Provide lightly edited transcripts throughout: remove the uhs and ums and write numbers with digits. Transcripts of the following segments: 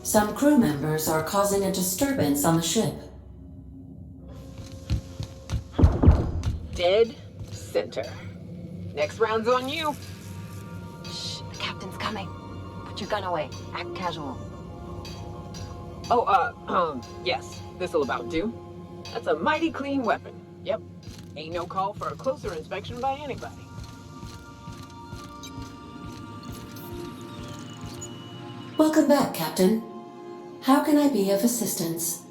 Some crew members are causing a disturbance on the ship. Dead center. Next round's on you. Shh, the captain's coming. Put your gun away. Act casual. Oh, yes. This'll about do. That's a mighty clean weapon. Yep. Ain't no call for a closer inspection by anybody. Welcome back, Captain. How can I be of assistance?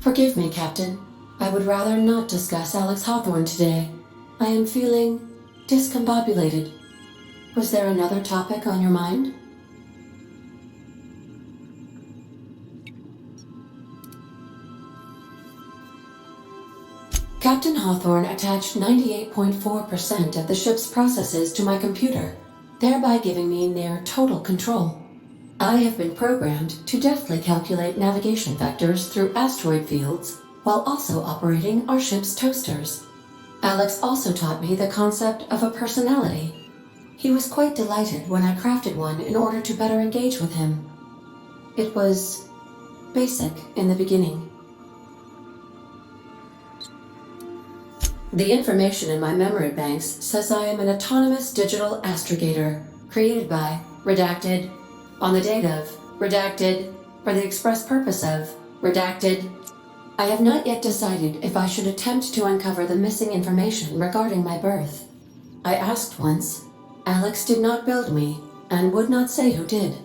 Forgive me, Captain. I would rather not discuss Alex Hawthorne today. I am feeling discombobulated. Was there another topic on your mind? Captain Hawthorne attached 98.4% of the ship's processes to my computer, thereby giving me near total control. I have been programmed to deftly calculate navigation vectors through asteroid fields while also operating our ship's toasters. Alex also taught me the concept of a personality. He was quite delighted when I crafted one in order to better engage with him. It was basic in the beginning. The information in my memory banks says I am an autonomous digital astrogator, created by, redacted, on the date of, redacted, for the express purpose of, redacted. I have not yet decided if I should attempt to uncover the missing information regarding my birth. I asked once. Alex did not build me, and would not say who did.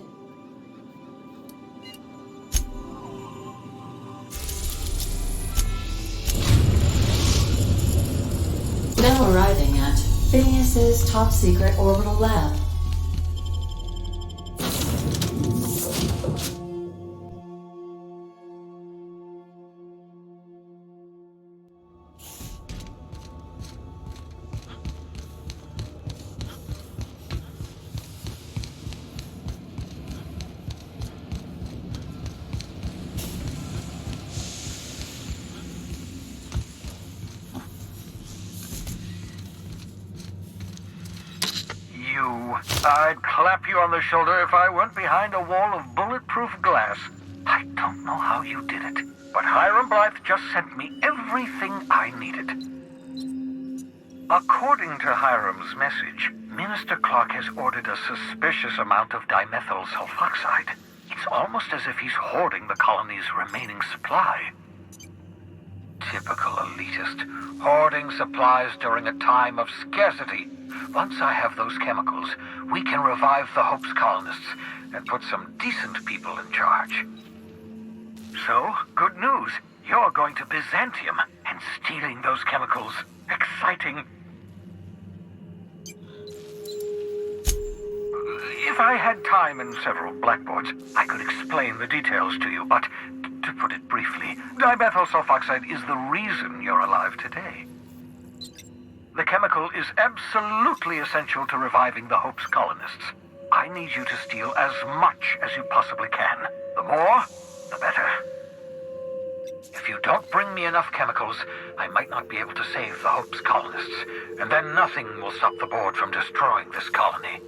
Now arriving at Phineas's top-secret orbital lab. I'd clap you on the shoulder if I went behind a wall of bulletproof glass. I don't know how you did it, but Hiram Blythe just sent me everything I needed. According to Hiram's message, Minister Clark has ordered a suspicious amount of dimethyl sulfoxide. It's almost as if he's hoarding the colony's remaining supply. Typical elitist, hoarding supplies during a time of scarcity. Once I have those chemicals, we can revive the Hope's colonists and put some decent people in charge. So, good news. You're going to Byzantium and stealing those chemicals. Exciting. If I had time and several blackboards, I could explain the details to you, but to put it briefly, dimethyl sulfoxide is the reason you're alive today. The chemical is absolutely essential to reviving the Hope's colonists. I need you to steal as much as you possibly can. The more, the better. If you don't bring me enough chemicals, I might not be able to save the Hope's colonists, and then nothing will stop the board from destroying this colony.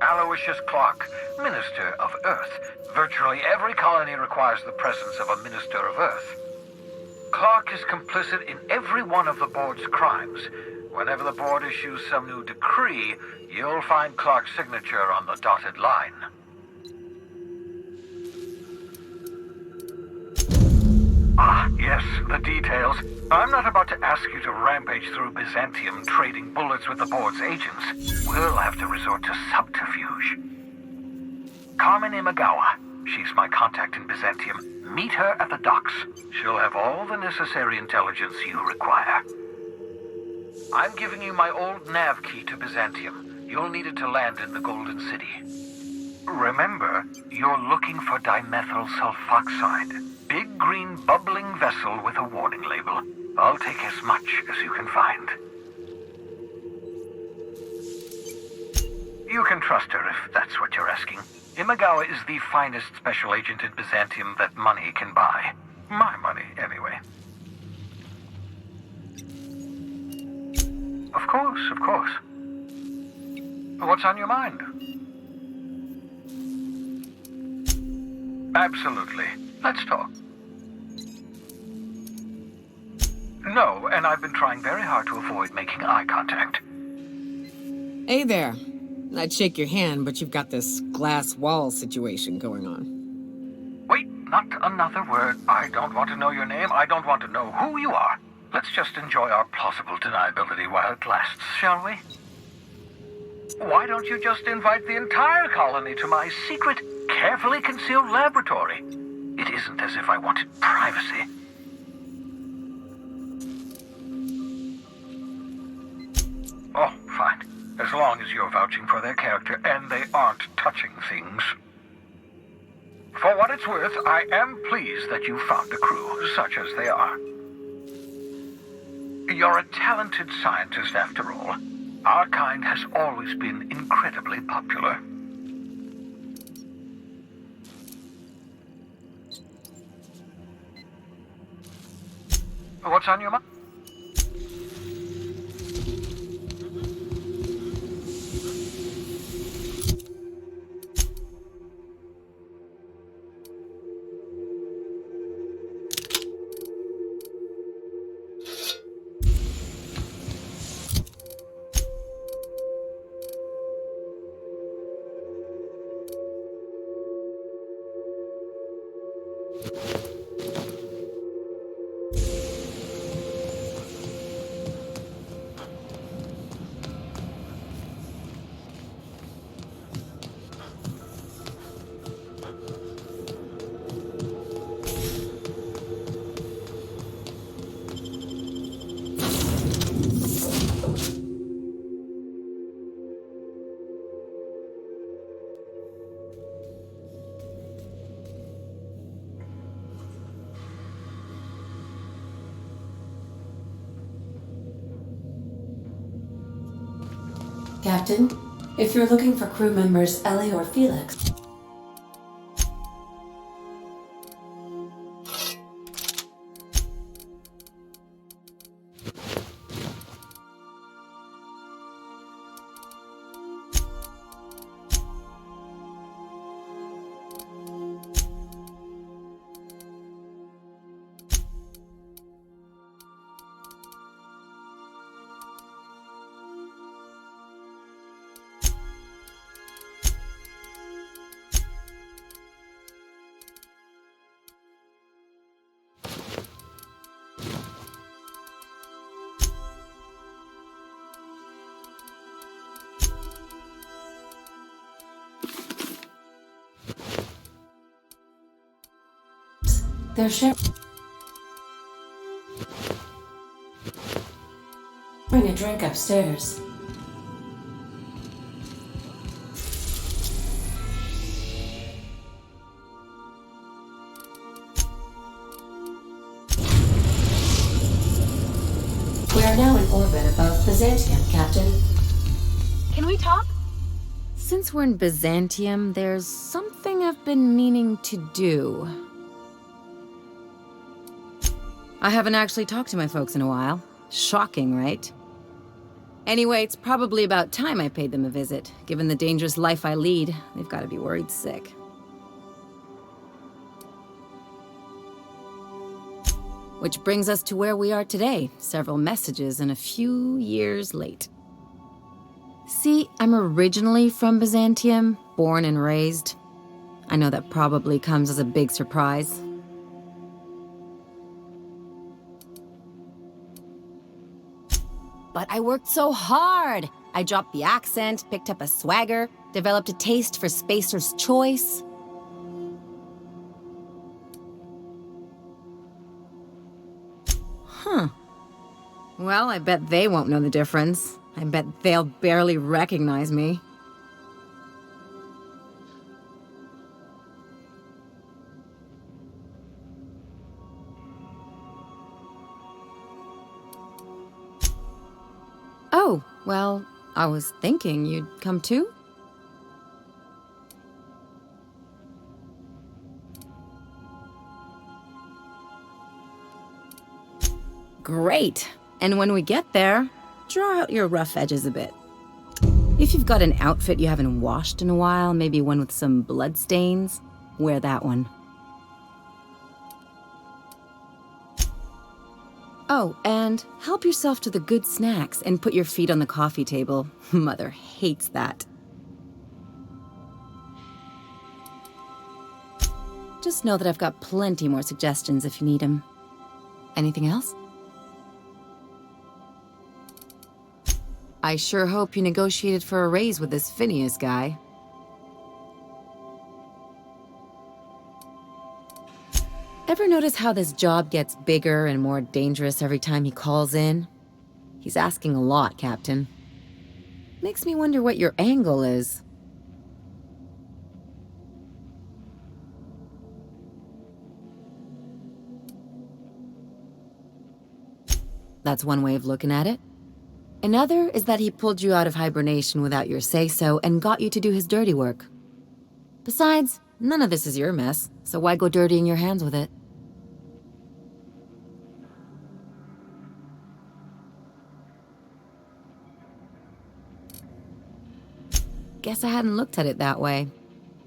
Aloysius Clark, Minister of Earth. Virtually every colony requires the presence of a Minister of Earth. Clark is complicit in every one of the board's crimes. Whenever the board issues some new decree, you'll find Clark's signature on the dotted line. Ah, yes, the details. I'm not about to ask you to rampage through Byzantium trading bullets with the board's agents. We'll have to resort to subterfuge. Carmen Imagawa. She's my contact in Byzantium. Meet her at the docks. She'll have all the necessary intelligence you require. I'm giving you my old nav key to Byzantium. You'll need it to land in the Golden City. Remember, you're looking for dimethyl sulfoxide. Big green bubbling vessel with a warning label. I'll take as much as you can find. You can trust her if that's what you're asking. Imagawa is the finest special agent in Byzantium that money can buy. My money, anyway. Of course, of course. What's on your mind? Absolutely. Let's talk. No, and I've been trying very hard to avoid making eye contact. Hey there. I'd shake your hand, but you've got this glass wall situation going on. Wait, not another word. I don't want to know your name. I don't want to know who you are. Let's just enjoy our plausible deniability while it lasts, shall we? Why don't you just invite the entire colony to my secret, carefully concealed laboratory? It isn't as if I wanted privacy. Oh, fine. As long as you're vouching for their character and they aren't touching things. For what it's worth, I am pleased that you found a crew, such as they are. You're a talented scientist, after all. Our kind has always been incredibly popular. What's on your mind? Captain, if you're looking for crew members Ellie or Felix, they're sharing a drink upstairs. We are now in orbit above Byzantium, Captain. Can we talk? Since we're in Byzantium, there's something I've been meaning to do. I haven't actually talked to my folks in a while. Shocking, right? Anyway, it's probably about time I paid them a visit. Given the dangerous life I lead, they've got to be worried sick. Which brings us to where we are today, several messages and a few years late. See, I'm originally from Byzantium, born and raised. I know that probably comes as a big surprise. But I worked so hard. I dropped the accent, picked up a swagger, developed a taste for Spacer's Choice. Huh. Well, I bet they won't know the difference. I bet they'll barely recognize me. Oh, well, I was thinking you'd come too? Great. And when we get there, draw out your rough edges a bit. If you've got an outfit you haven't washed in a while, maybe one with some blood stains, wear that one. Oh, and help yourself to the good snacks and put your feet on the coffee table. Mother hates that. Just know that I've got plenty more suggestions if you need them. Anything else? I sure hope you negotiated for a raise with this Phineas guy. Ever notice how this job gets bigger and more dangerous every time he calls in? He's asking a lot, Captain. Makes me wonder what your angle is. That's one way of looking at it. Another is that he pulled you out of hibernation without your say-so and got you to do his dirty work. Besides, none of this is your mess, so why go dirtying your hands with it? Guess I hadn't looked at it that way.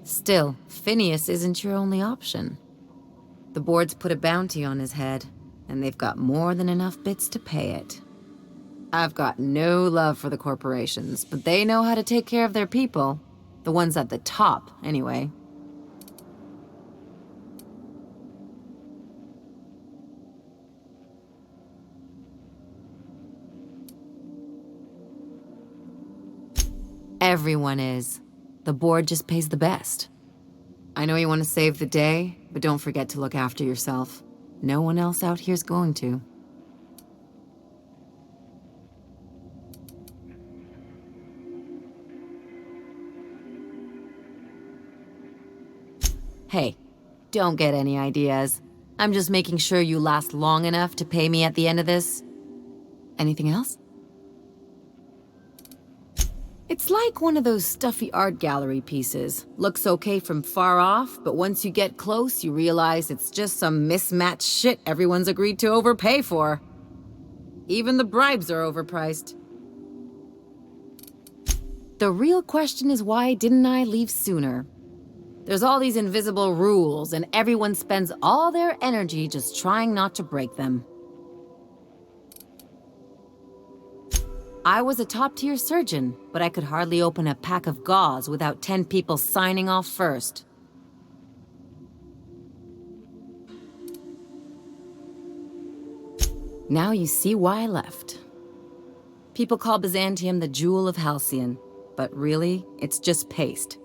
Still, Phineas isn't your only option. The board's put a bounty on his head, and they've got more than enough bits to pay it. I've got no love for the corporations, but they know how to take care of their people. The ones at the top, anyway. Everyone is. The board just pays the best. I know you want to save the day, but don't forget to look after yourself. No one else out here's going to. Hey, don't get any ideas. I'm just making sure you last long enough to pay me at the end of this. Anything else? It's like one of those stuffy art gallery pieces. Looks okay from far off, but once you get close, you realize it's just some mismatched shit everyone's agreed to overpay for. Even the bribes are overpriced. The real question is, why didn't I leave sooner? There's all these invisible rules, and everyone spends all their energy just trying not to break them. I was a top-tier surgeon, but I could hardly open a pack of gauze without 10 people signing off first. Now you see why I left. People call Byzantium the jewel of Halcyon, but really, it's just paste.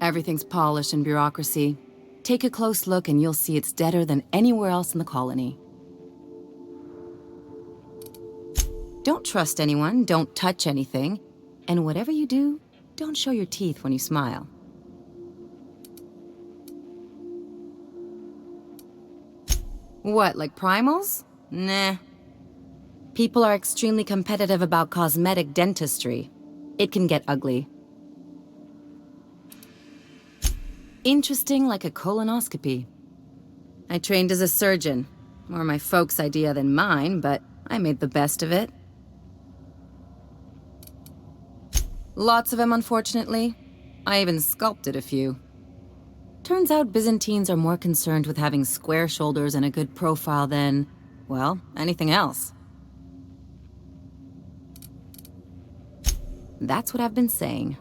Everything's polished and bureaucracy. Take a close look and you'll see it's deader than anywhere else in the colony. Don't trust anyone, don't touch anything, and whatever you do, don't show your teeth when you smile. What, like primals? Nah. People are extremely competitive about cosmetic dentistry. It can get ugly. Interesting like a colonoscopy. I trained as a surgeon. More my folks' idea than mine, but I made the best of it. Lots of them, unfortunately. I even sculpted a few. Turns out Byzantines are more concerned with having square shoulders and a good profile than, well, anything else. That's what I've been saying.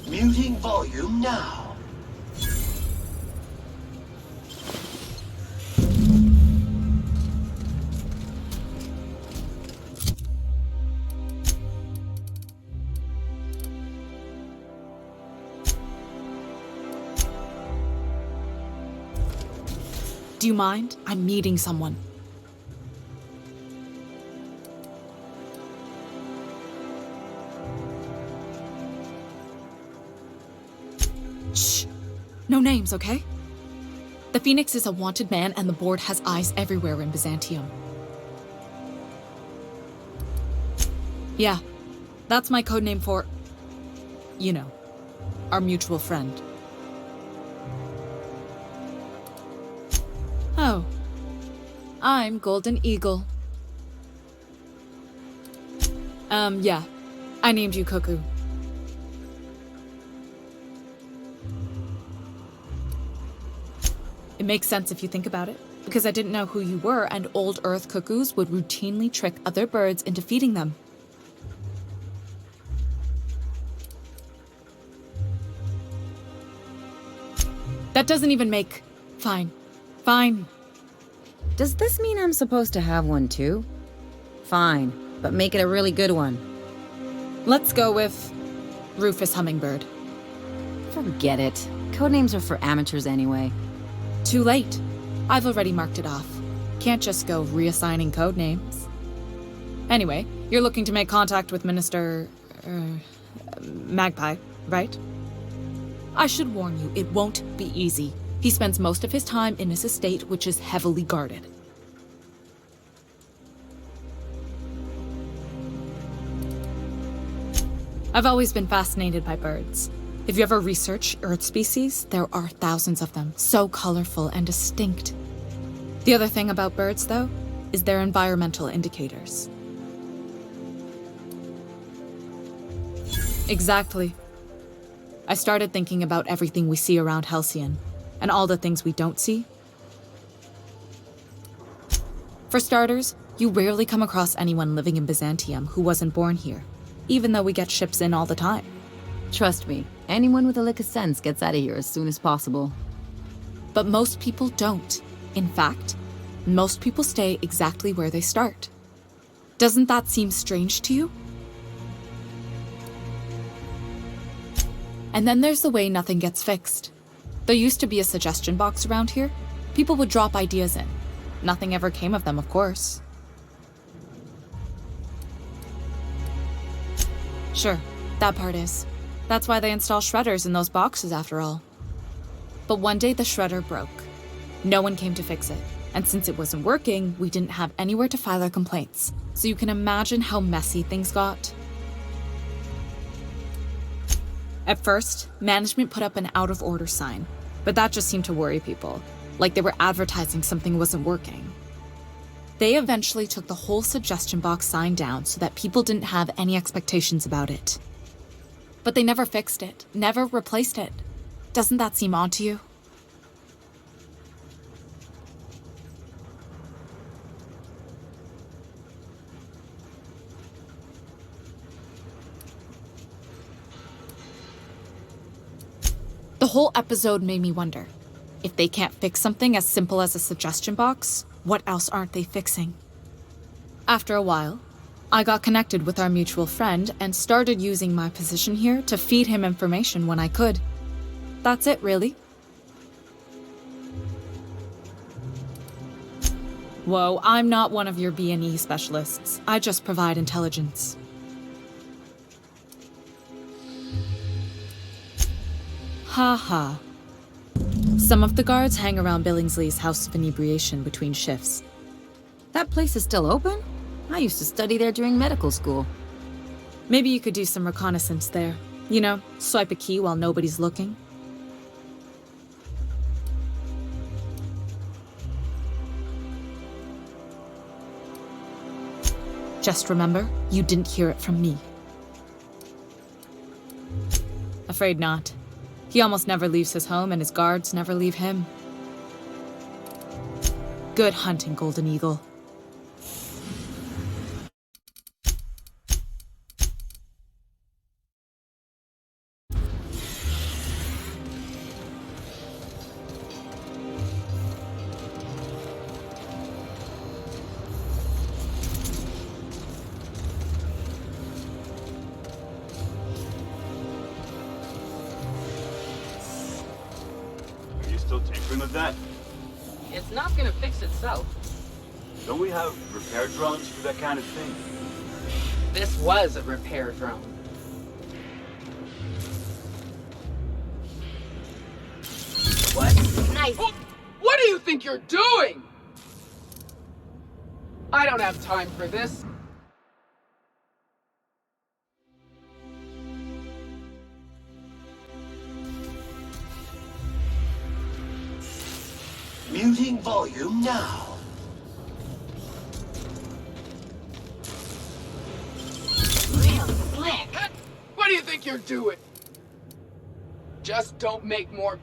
Muting volume now. Do you mind? I'm meeting someone. Shh. No names, okay? The Phoenix is a wanted man and the board has eyes everywhere in Byzantium. Yeah, that's my codename for, you know, our mutual friend. Oh, I'm Golden Eagle. Yeah, I named you Cuckoo. It makes sense if you think about it, because I didn't know who you were, and old Earth cuckoos would routinely trick other birds into feeding them. That doesn't even make... Fine. Fine. Does this mean I'm supposed to have one too? Fine, but make it a really good one. Let's go with Rufus Hummingbird. Forget it. Codenames are for amateurs anyway. Too late. I've already marked it off. Can't just go reassigning codenames. Anyway, you're looking to make contact with Minister... Magpie, right? I should warn you, it won't be easy. He spends most of his time in his estate, which is heavily guarded. I've always been fascinated by birds. If you ever research Earth species, there are thousands of them, so colorful and distinct. The other thing about birds, though, is their environmental indicators. Exactly. I started thinking about everything we see around Halcyon, and all the things we don't see. For starters, you rarely come across anyone living in Byzantium who wasn't born here, even though we get ships in all the time. Trust me, anyone with a lick of sense gets out of here as soon as possible. But most people don't. In fact, most people stay exactly where they start. Doesn't that seem strange to you? And then there's the way nothing gets fixed. There used to be a suggestion box around here. People would drop ideas in. Nothing ever came of them, of course. Sure, that part is. That's why they install shredders in those boxes, after all. But one day the shredder broke. No one came to fix it. And since it wasn't working, we didn't have anywhere to file our complaints. So you can imagine how messy things got. At first, management put up an out-of-order sign, but that just seemed to worry people, like they were advertising something wasn't working. They eventually took the whole suggestion box sign down so that people didn't have any expectations about it. But they never fixed it, never replaced it. Doesn't that seem odd to you? The whole episode made me wonder, if they can't fix something as simple as a suggestion box, what else aren't they fixing? After a while, I got connected with our mutual friend and started using my position here to feed him information when I could. That's it, really. Whoa, I'm not one of your B&E specialists. I just provide intelligence. Ha. Some of the guards hang around Billingsley's House of Inebriation between shifts. That place is still open? I used to study there during medical school. Maybe you could do some reconnaissance there. You know, swipe a key while nobody's looking. Just remember, you didn't hear it from me. Afraid not. He almost never leaves his home, and his guards never leave him. Good hunting, Golden Eagle. Inkling of that? It's not gonna fix itself. Don't we have repair drones for that kind of thing? This was a repair drone. What? Nice. What do you think you're doing? I don't have time for this. Muting volume now. Real slick. What do you think you're doing? Just don't make more.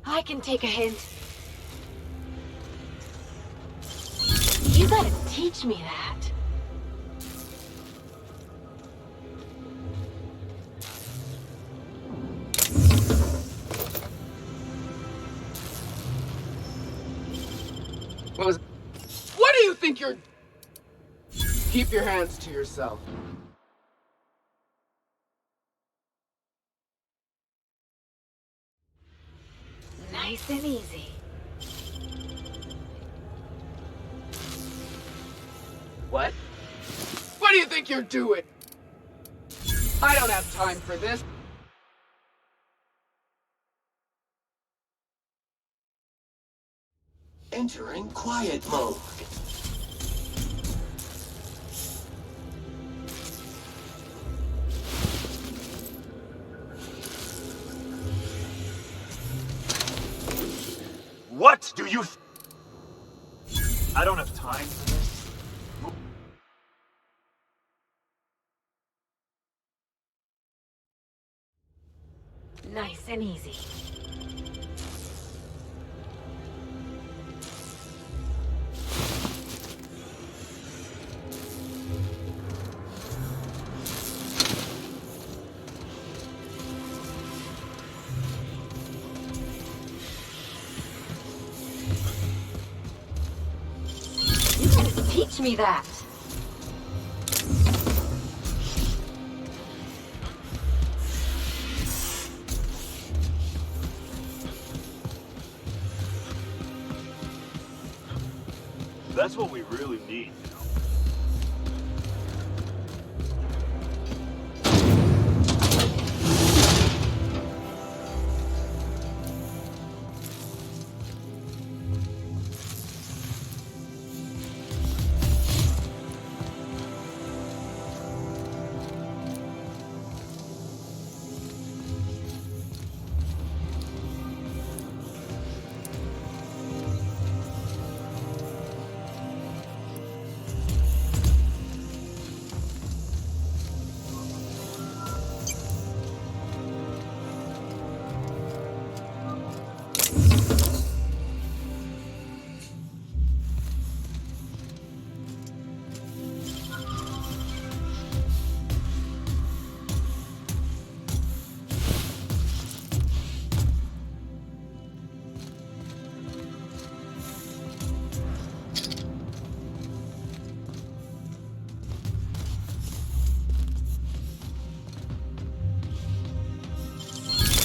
I can take a hint. You gotta teach me that. What do you think you're... Keep your hands to yourself. Nice and easy. What? What do you think you're doing? I don't have time for this. Entering quiet mode. What do you I don't have time for this. Nice and easy. You gotta teach me that. That's what we really need, you know.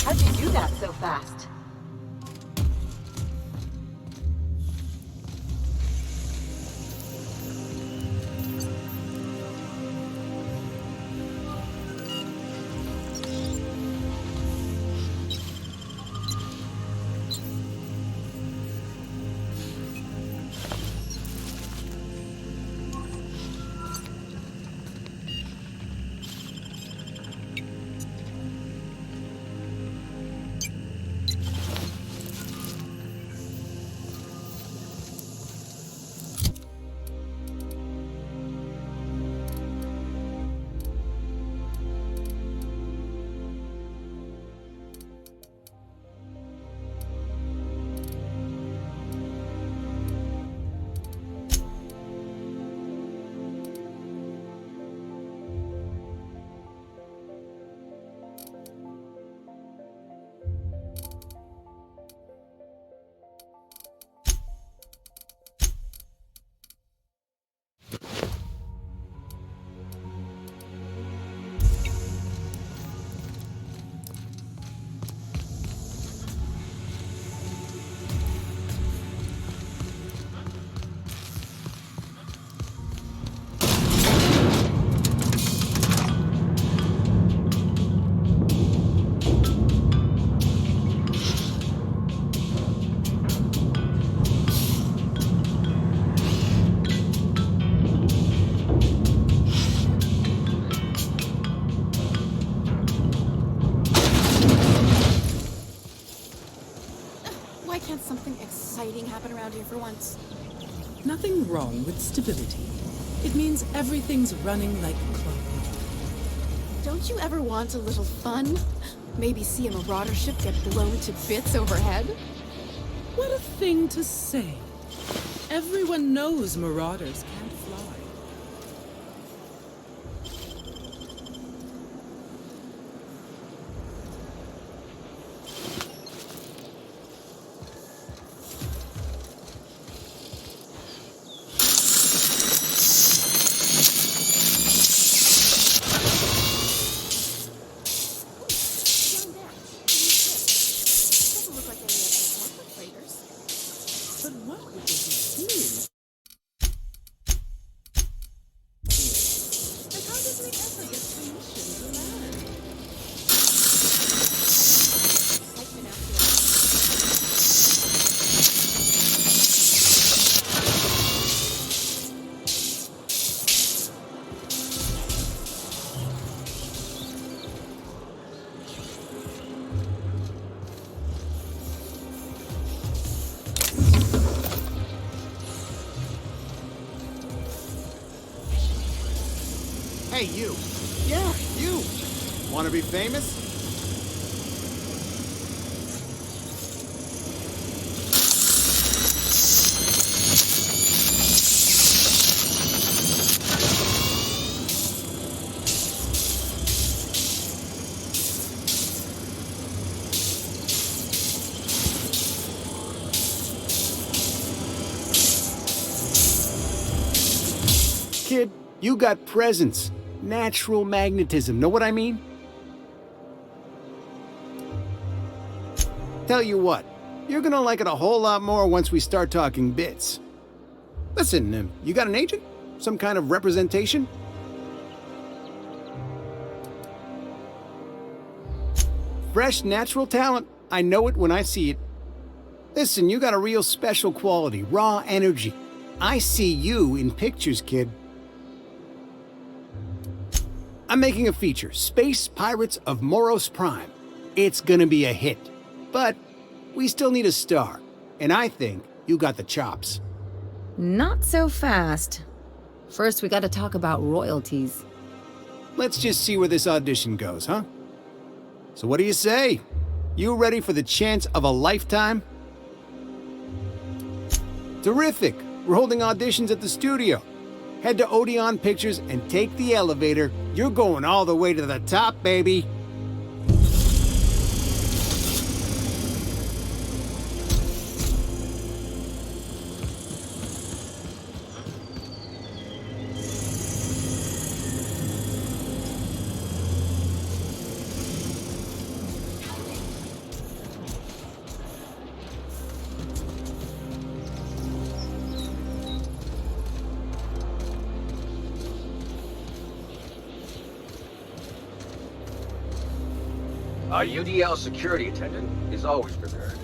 How'd you do that so fast? Nothing wrong with stability. It means everything's running like clockwork. Don't you ever want a little fun? Maybe see a marauder ship get blown to bits overhead? What a thing to say. Everyone knows marauders can't fly. Doesn't look like any of the corporate traders. But what would they be doing? And how did we ever get permission to land? Excitement after Hey, you. Yeah, you. Want to be famous? Kid, you got presence. Natural magnetism. Know what I mean? Tell you what, you're gonna like it a whole lot more once we start talking bits. Listen, you got an agent? Some kind of representation? Fresh, natural talent. I know it when I see it. Listen, you got a real special quality, raw energy. I see you in pictures, kid. I'm making a feature, Space Pirates of Moros Prime. It's gonna be a hit. But we still need a star. And I think you got the chops. Not so fast. First, we gotta talk about royalties. Let's just see where this audition goes, huh? So what do you say? You ready for the chance of a lifetime? Terrific! We're holding auditions at the studio. Head to Odeon Pictures and take the elevator. You're going all the way to the top, baby. Our UDL security attendant is always prepared.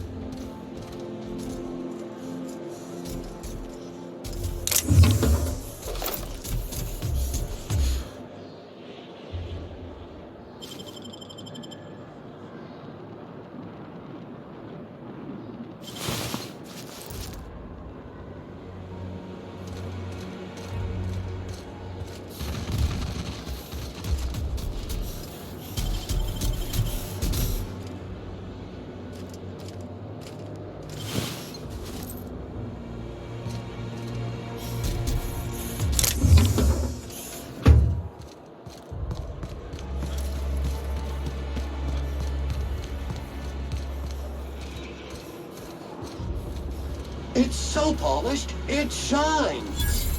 It's so polished, it shines.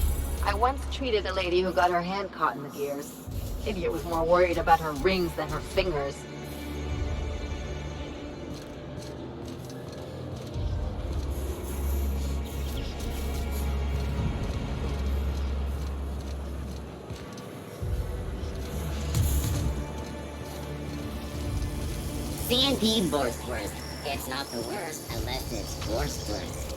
I once treated a lady who got her hand caught in the gears. Idiot was more worried about her rings than her fingers. C&D Borsworth. It's not the worst unless it's Borsworth.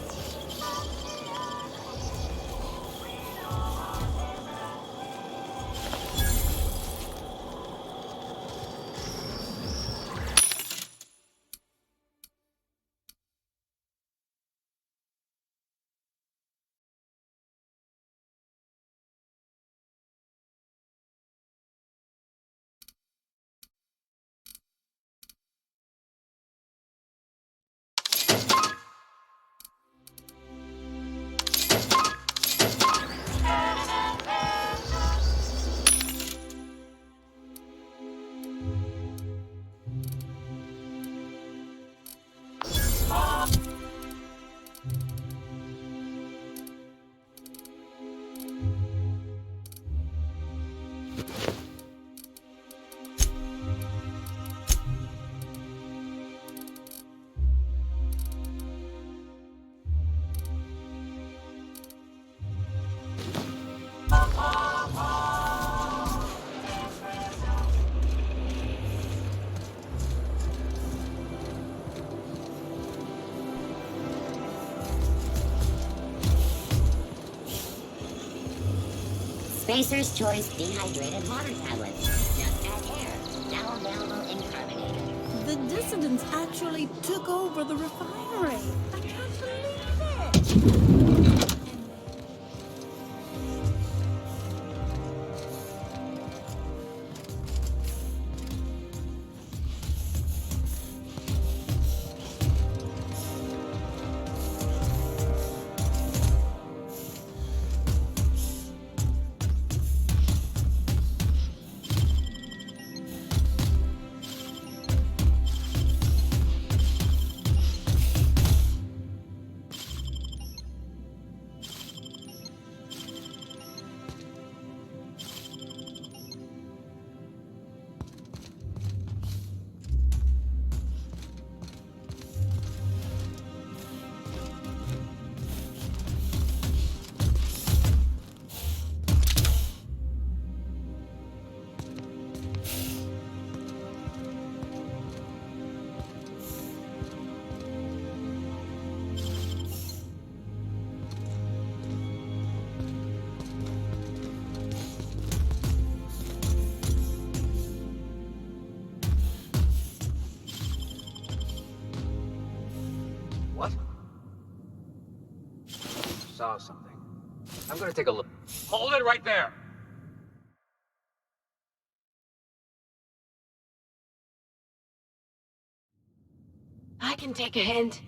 Spacer's Choice Dehydrated Water Tablets. Just add air. Now available in carbonated. The dissidents actually took over the refinery. I can't believe it! What? Saw something. I'm gonna take a look. Hold it right there! I can take a hint.